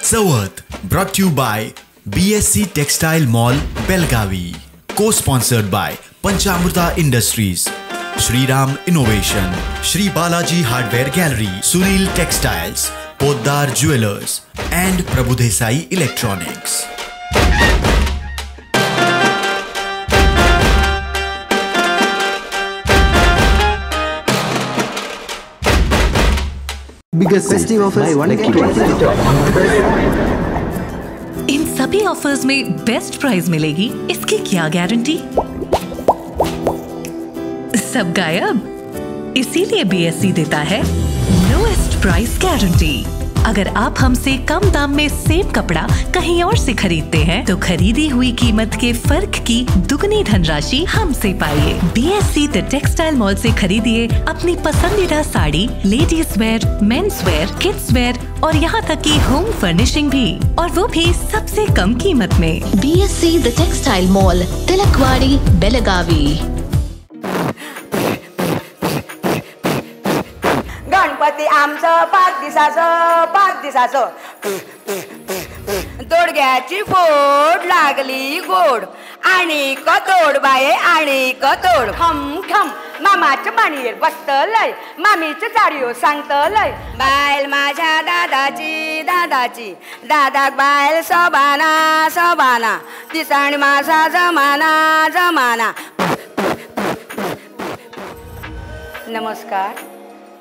Sawat, brought to you by BSC Textile Mall, Belgavi. Co-sponsored by Panchamrita Industries, Shriram Innovation, Shri Balaji Hardware Gallery, Sunil Textiles, Poddar Jewelers, and Prabhudesai Electronics. Biggest festive offers, buy one get one. In सभी offers में best price मिलेगी, इसकी क्या guarantee? सब गायब। इसीलिए BSc देता है lowest price guarantee. अगर आप हमसे कम दाम में सेम कपड़ा कहीं और से खरीदते हैं तो खरीदी हुई कीमत के फर्क की दुगनी धनराशि हमसे पाइए। बीएससी द टेक्सटाइल मॉल से खरीदिए अपनी पसंदीदा sari, ladies wear, men's wear, kids wear और यहाँ तक की होम फर्निशिंग भी, और वो भी सबसे कम कीमत में। BSc the textile mall, Tilakwadi, Belagavi. Ganpati आमचं 5 दिसाचं दोडग्याची फोड लागली गोड आणि कतोड बाये आणि कतोड खम खम मामाच्या माणीवर बसतलय मामीच्या चाडीवर सांगतलय बायल माझ्या दादाची दादाक बायल सबाना तिसाणी माझा जमाना। नमस्कार,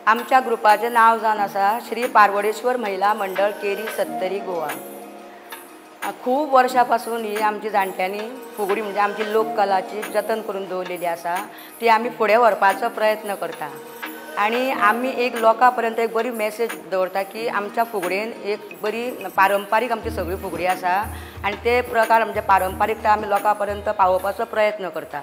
आमच्या ग्रुपाचे नाव जावन आसा श्री पार्वडेश्वर महिला मंडळ केरी सत्तरी गोवा। खूब वर्षां पासून ही आमची जाणट्यांनी फुगडी म्हणजे आमची लोककलाची जतन करून दवरलेली आसा, ती आमी फुडें व्हरपाचो प्रयत्न करता आणि आमी एक लोकां पर्यंत एक बरी मेसेज दवरता की आमच्या फुगडेन एक बरी पारंपारीक आमची सगळी फुगडी आसा आणि ते प्रकार म्हणजे पारंपारीकता आमी लोकां पर्यंत पावोवपाचो प्रयत्न करता।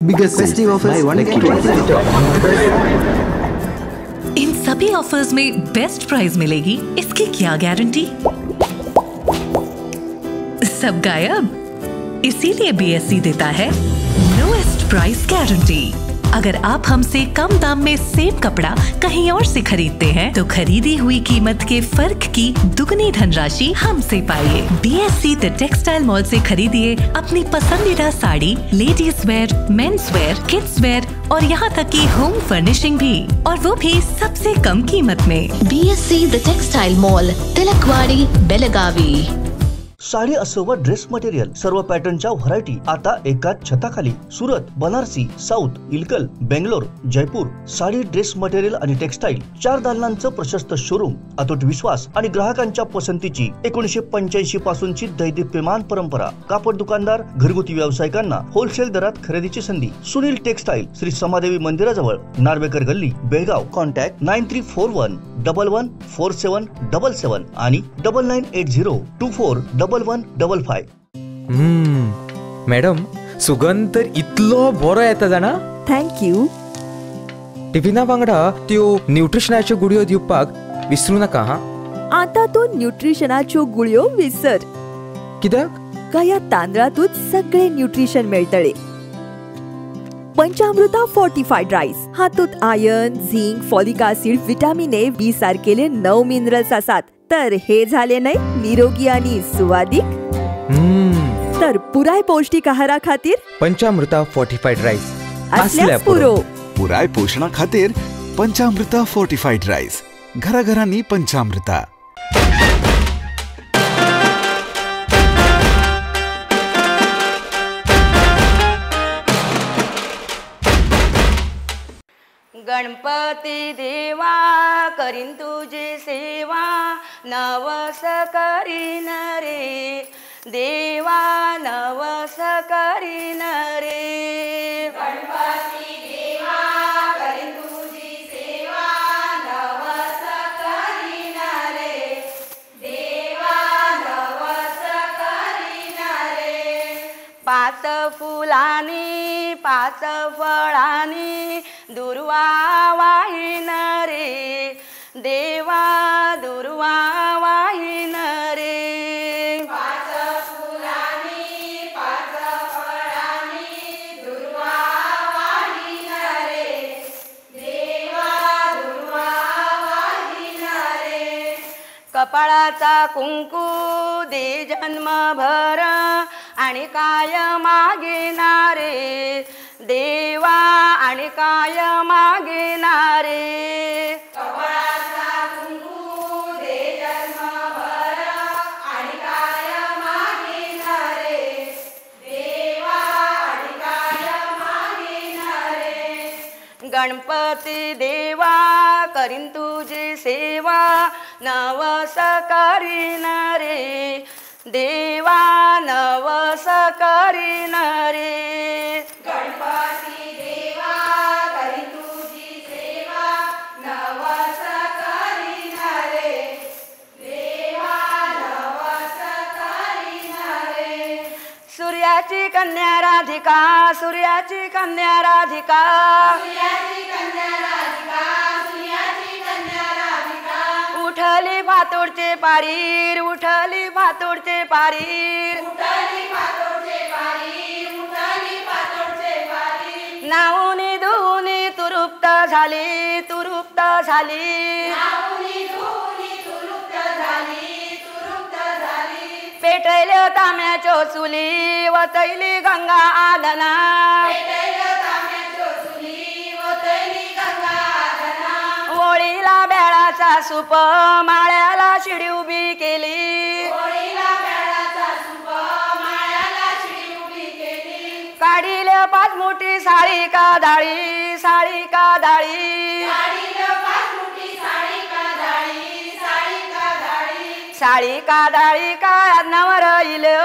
Biggest festive offers, buy one get one. In सभी ऑफर्स में बेस्ट प्राइस मिलेगी, इसकी क्या गारंटी? सब गायब। इसीलिए बीएससी देता है लोएस्ट प्राइस गारंटी। अगर आप हमसे कम दाम में सेम कपड़ा कहीं और से खरीदते हैं तो खरीदी हुई कीमत के फर्क की दुगनी धनराशि हमसे पाइए। बीएससी द टेक्सटाइल मॉल से खरीदिए अपनी पसंदीदा sari, ladies wear, men's wear, kids wear और यहाँ तक की होम फर्निशिंग भी, और वो भी सबसे कम कीमत में। BSc the textile mall, Tilakwadi, Belagavi. Sari असो व ड्रेस मटेरियल सर्व पॅटर्नच्या व्हरायटी आता एकाच छताखाली। Surat, Banarasi, south, Ilkal, Bangalore, Jaipur sari, dress material आणि टेक्सटाईल 4 दालनांचं प्रशस्त शोरूम, अतूट विश्वास आणि ग्राहकांच्या पसंतीची 1985 पासूनची दैदिप्यमान परंपरा। कापड दुकानदार, घरगुती व्यावसायिकांना होलसेल दरात खरेदीची संधी। सुनील टेक्सटाईल, श्री समादेवी मंदिराजवळ, नार्वेकर गल्ली, बेळगाव। कॉन्टॅक्ट 9341 114777 आणि 9980241155। मॅडम, सुगंध तर इतलो बरो येता जाणा। Thank you. टिफिना वांगडा त्यो न्यूट्रिशनाच्यो गुळयो दिवपाक विसरू नका हा। आता तो न्यूट्रिशनाच्यो गुळयो विसर। कित्याक? का या तांदळातूच सगळे न्यूट्रिशन मेळटले। पंचामृता फोर्टिफाइड राईस, हातूत iron, zinc, folic acid, vitamin A, B सारकेले 9 मिनरल्स आसात। तर हे झाले नाही निरोगी आणि सुवादिक? तर पुराय पौष्टिक आहारा खातीर पंचामृता फोर्टिफाइड राईस असल्यास पुरो। पुराय पोषणा खातीर पंचामृता फोर्टिफाइड राईस, घराघरांनी पंचामृता। गणपती देवा करीन तुझी सेवा, नवस करीन रे देवा, नवस करीन रे। गणपती देवा करीन तुझी सेवा, नवस करीन रे देवा, नवस करीन रे। 5 फुलांनी 5 फळांनी दुर्वा वाहिन रे देवा, दुर्वा वाहिन रे। 5 फुलांनी 5 फळांनी कपाळाचा कुंकू दे जन्मभर आणि काय मागिनारे देवा आणि काय मागिनारे कपाळाचा कुंकू दे जन्मभर आणि काय मागिनारे देवा आणि काय मागिनारे गणपती देवा करीन तुझी सेवा नवस करीन रे देवा नवस करीन रे गणपती देवा करीन तुझी सेवा नवस करीन रे देवा नवस करीन रे सूर्याची कन्या राधिका सूर्याची कन्या राधिका सूर्याची कन्या राधिका सूर्याची कन्या राधिका उठली भातोडचे पारीर उठली भातोडचे पारीर उठली भातोडचे पारीर उठली भातोडचे पारीर नाऊनी धुनी तुरुप्त झाली तुरुप्त झाली नाऊनी धुनी तुरुप्त झाली तुरुप्त झाली पेटल्या तांब्याच्या चुली वतैली गंगा आदना पेटल्या तांब्याच्या चुली वतैली गंगा आदना ओळीला बेळाचा सूप माळ्याला शिडी उभी केली ओळीला बेळाचा सूप माळ्याला शिडी उभी केली काढील पाच मोठी साळी का डाळी साळी का डाळी काढील पाच मोठी साळी का डाळी साळी का डाळी साळी का डाळी का अन्नावर इलो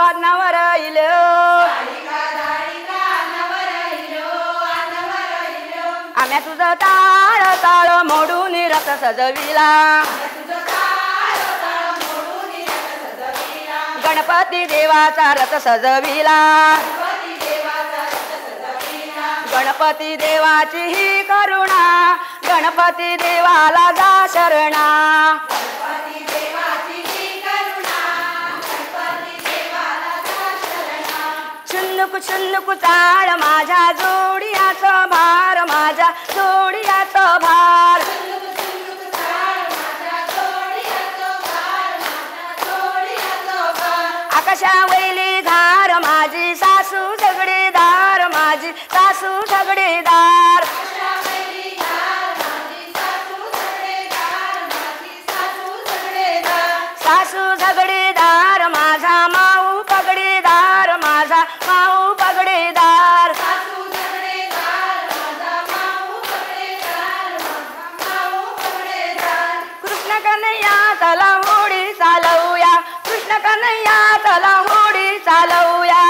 अन्नावर इलो साळी का डाळी का अन्नावर इलो अन्नावर इलो आम्या तुझं ताळ ताळ मोडून रथ सजविला गणपती देवाचा रथ सजविला गणपती देवाची ही करुणा गणपती देवाला जा शरणा चुन्नुक चुन्नुक ताळ माझ्या जोडियाचा भार माझ्या जोडियाचा भार आकाशा वैली धार माझी सासू झगडेदार माझी सासू झगडेदार सासू झगडेदार माझा माऊ पगडेदार माझा माऊ पगडेदार कृष्ण कन्हैया चला होडी चालवूया कृष्ण कन्हैया चला होडी चालवूया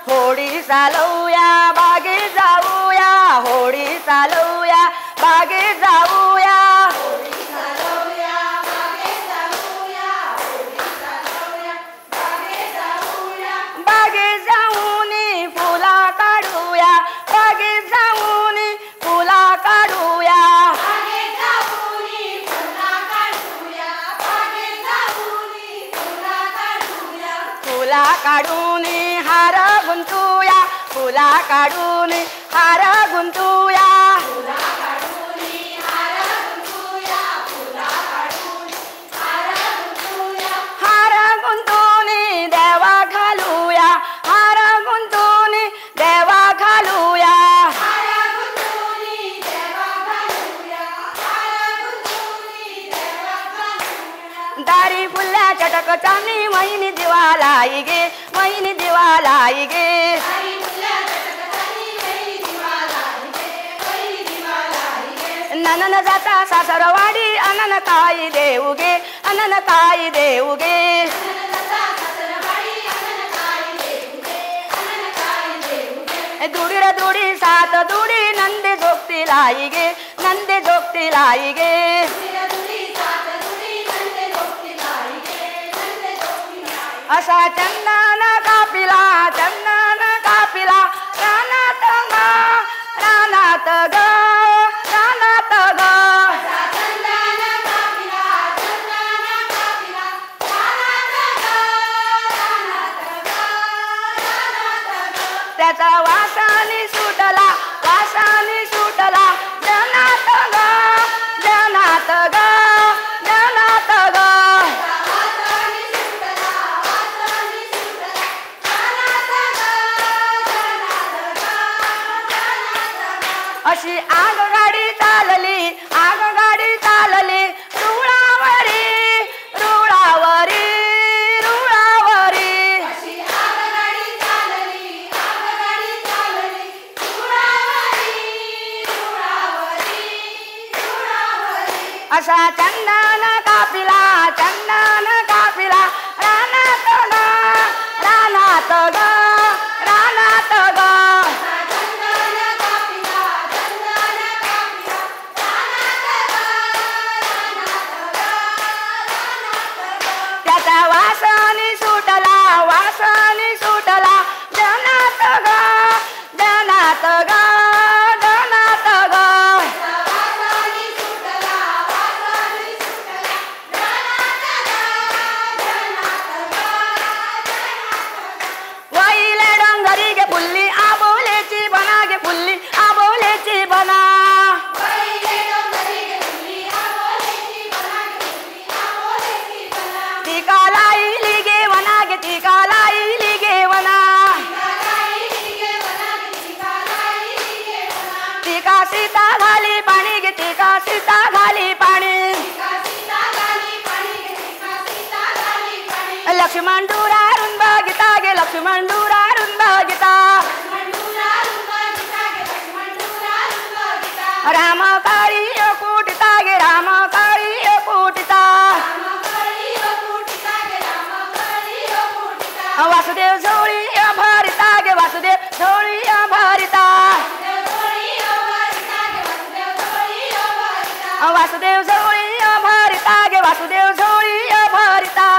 होडी चालवूया बागे जाऊया होडी चालवूया बागे जाऊया बागे जाऊनी फुला काढूया बागे जाऊनी फुला काढूया फुला काढून हार गुंतूया फुला काढून हार गुंतूया हार गुंतून देवा घालूया हार गुंतून देवा घालूया दारी फुल्या चटक चांदी वहिनी दिवालाई गे वहिनी दिवालाई गे ननन जाता सासरवाडी अनन ताई देऊगे अनन ताई देऊगे दुडी रे दुडी सात दुडी नंदे झोपती लाई गे नंदे झोपती लाई गे असा चंदन कापिला रानात ग रानात ग रानात ग त्याचा वासानी सुटला वासानी असा चंदन कापिला रानात ग रानात ग रानात ग त्याचा वासनी सुटला जनात ग जनात ग जनात ग वैले डोंगरी गे फुल्ली आबोलेची बना गे फुल्ली आबोलेची बना टीका लाईली गे वना गे टीका लाईली गे वना टीका सीता घाली पाणी गे टीका सीता घाली पाणी लक्ष्मण दुरारून बघिता गे लक्ष्मण दुरारून बघिता राम काळी कुटिता गे राम काळी कुटिता वासुदेव झोळी भरिता गे वासुदेव झोळी भरिता वासुदेव झोळी भरिता गे वासुदेव झोळी भरिता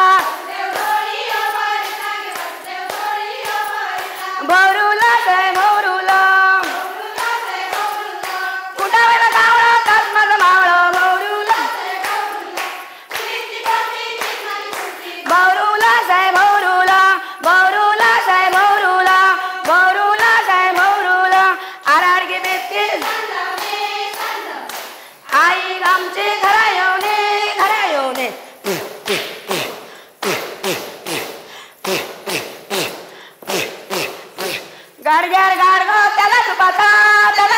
भौरूला जय भौरूला कुटावेला गावळा तस्मद मावळ भौरूला भौरूला जय भौरूला भौरूला जय भौरूला भौरूला जय भौरूला आराडगी बेती आई आमची घरा येऊने गाडग्यार गाडग त्याला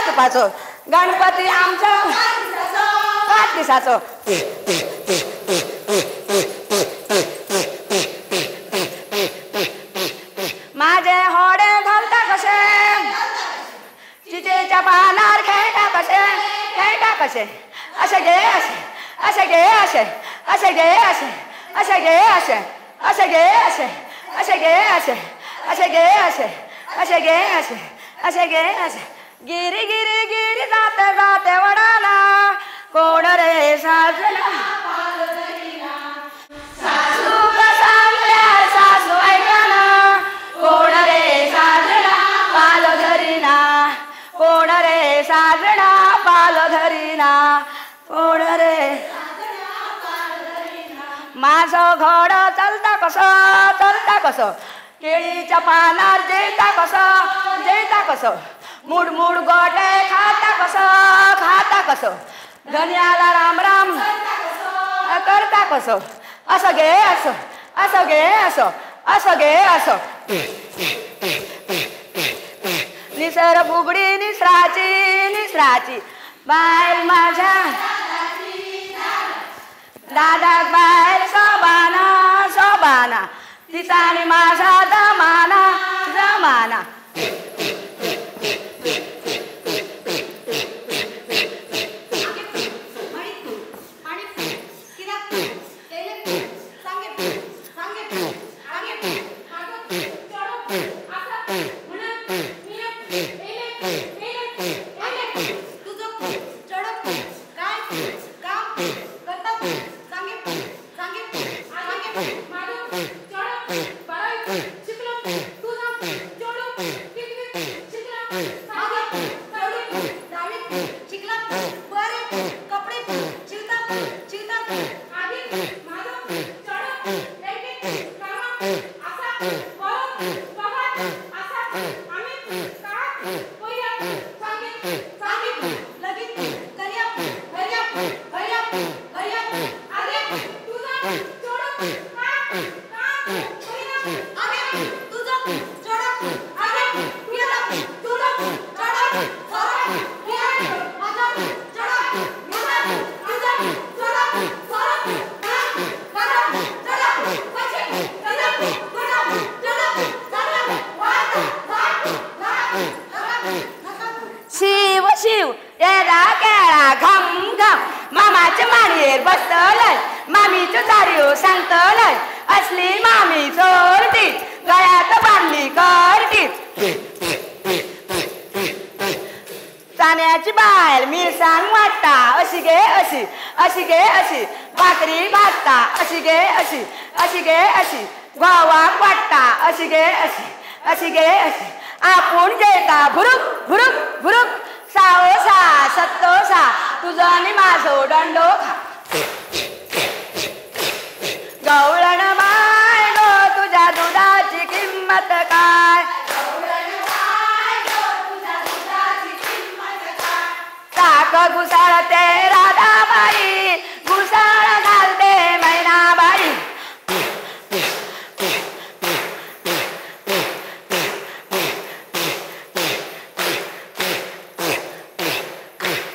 तुपाचं गणपती आमचं 5 दिवसाचं माझे होडे घालता कसे चिचेच्या पानार खेळता कसे असे घे असे घे असे असे घे असे असे घे असे असे घे असे असे घे असे असे घे असे असे घे असे असे घे असे गिरी गिरी गिरी जाते जाते वडाला कोण रे सासला सासू सांगल्या सासू ऐकना कोण रे सासला पाल धरीना कोण रे सासला पाल धरीना कोण रे माझं घोड चालता कसं केळीच्या पानार जेता कसं मूड मूड गोटे खाता कसं धन्याला राम राम करता कसं असं घे असं घे असं घे असं निसर बुगडी निसराची बायल माझ्या दादा बायल सोबाना तिचा आणि माझा जमाना आमच्या माडयेर बसतलय मामीच्यो जाऱ्यो सांगतलय असली मामी चोरटी गळ्यात बांधली करटी चाण्याची बायल मिरसांग वाटता अशी गे अशी अशी गे अशी भाकरी भाजता अशी गे अशी अशी गे अशी गवाक वाटता अशी गे अशी अशी गे अशी आपूण जेता भुरुक भुरुक भुरुक सावोसा सत्तोसा तुझो आणि माझो दंडो खा गवळण बाय गो तुझ्या दुधाची किंमत काय ताक घुसाळते राधाबाई घुसाळ घालते मैनाबाई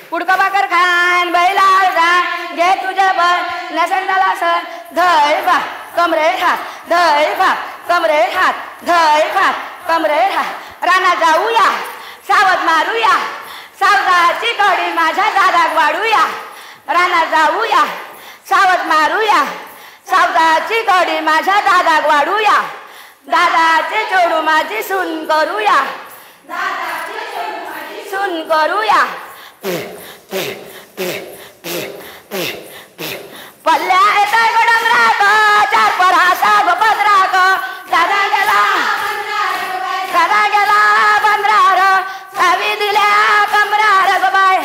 पुडका भाकर खान बैलाळ जाण घे तुझ्या बळ नसंडाला सण धय भा कमरे हात धय भा कमरे हात धय भा कमरे हात राणा जाऊया सावध मारूया सावधाची कडी माझ्या दादाक वाढूया राणा जाऊया सावध मारूया सावधाची कडी माझ्या दादाक वाढूया दादाचे जोडू माझी सून करूया सून करूया पल्ल्या येताय गडंगरा ग चार पर हासा ग पदरा ग दादा गेला बंदरार सावी दिल्या कमरार ग बाय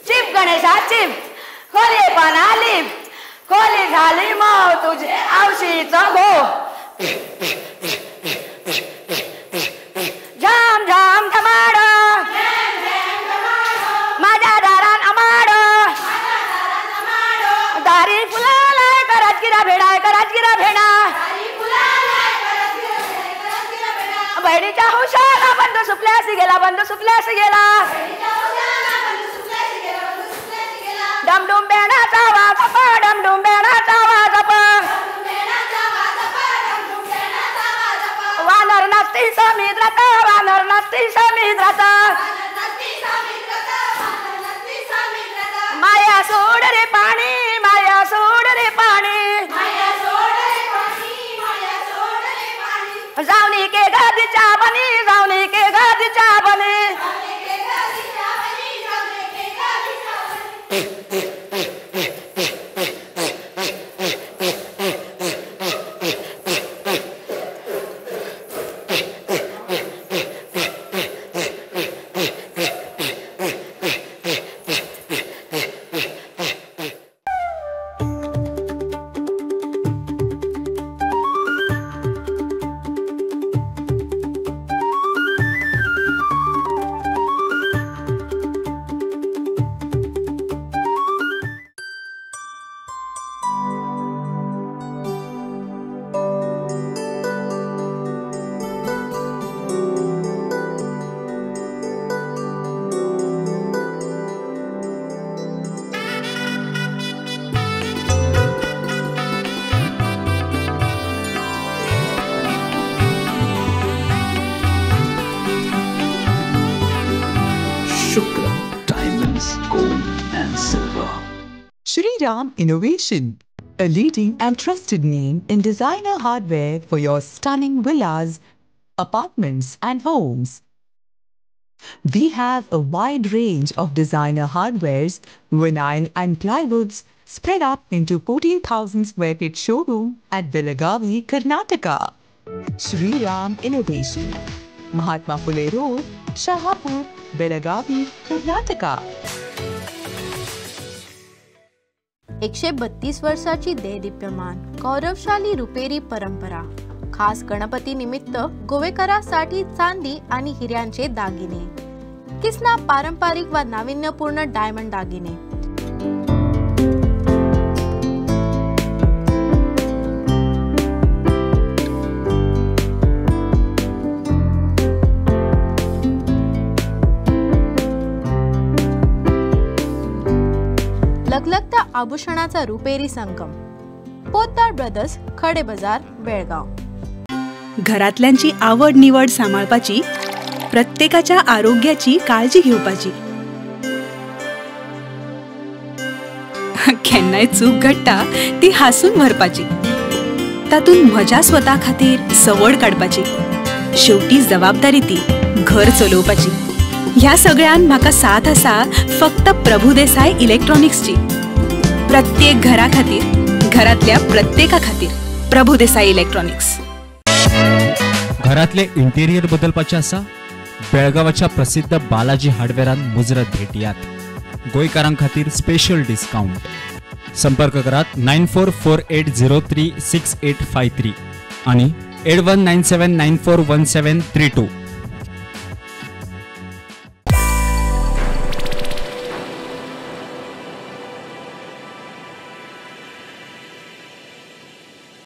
चिप गणेशा चिप खोली पण आली खोली झाली मग तुझे आवशीचं घो झम झम धमाड माझ्या दारान अमाड दारी फुलालाय करत गिरा भेडाय करत गिरा भेडा बहिणीच्या हुशाला बंद सुकल्यास गेला बंद सुकल्यास गेला डमडुम बेणाचा वाजप डमडुम बेणाचा वाजप वानर नसती समुद्रात वानर नसती समुद्रात माया सोड रे पाणी माया सोड रे पाणी जाऊनी के गादीच्या बनी जाऊनी के गादीच्या बनी Shriram Innovation, a leading and trusted name in designer hardware for your stunning villas, apartments and homes. We have a wide range of designer hardwares, vinyl and plywoods spread up into 14,000 square feet showroom at Belagavi, Karnataka. Shriram Innovation, Mahatma Phule Road, Shahapur, Belagavi, Karnataka. 132 वर्षाची देदीप्यमान गौरवशाली रुपेरी परंपरा. खास गणपती निमित्त गोवेकरांसाठी चांदी आणि हिऱ्यांचे दागिने. किसना पारंपरिक व नाविन्यपूर्ण डायमंड दागिने. लगलगत्या आभूषणाचा रुपेरी संगम. पोद्दार ब्रदर्स, खडे बाजार, बेळगाव. घरातल्यांची आवड निवड सांभाळपाची प्रत्येकाच्या आरोग्याची काळजी घेवपाची. केन्नाय चूक घडटा ती हांसून व्हरपाची. तातूंत म्हज्या स्वता खातीर सवड काडपाची. शेवटी जबाबदारी ती घर चलोवपाची. ह्या सगळ्यान म्हाका साथ आसा फक्त प्रभुदेसाय इलेक्ट्रॉनिक्सची. प्रत्येक घरा खातीर, घरातल्या प्रत्येका खातीर प्रभुदेसाय इलेक्ट्रॉनिक्स. घरातले इंटेरियर बदलपाचे आसा? बेळगावाच्या प्रसिद्ध बालाजी हार्डवेरान मुजरत भेटियात. गोंयकारां खातीर स्पेशल डिस्काउंट. संपर्क करात 9448036853 आणि 8197941732.